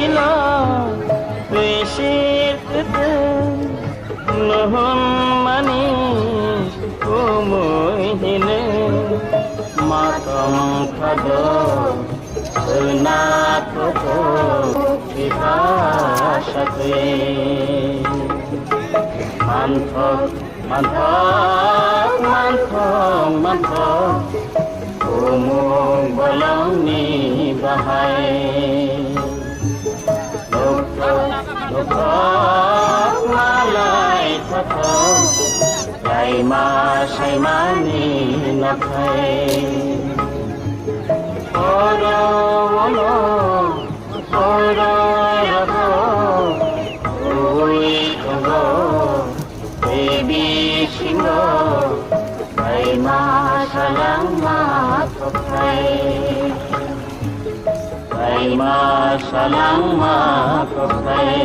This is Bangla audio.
ছিল বেশির নহন মানি কুমহিনে মাতম খাদ নাথ বিভাষতে মান্থক মান্থক মান্থক মান্থক কুমুং বলংনি বাহাই লোক মালাই থাকক সাইমা সাইমানি নখাই অরণ অরণ ওই গঙ্গ দেবী সিংহ সাইমা সালামা থকাই সাইমা সালামা থকাই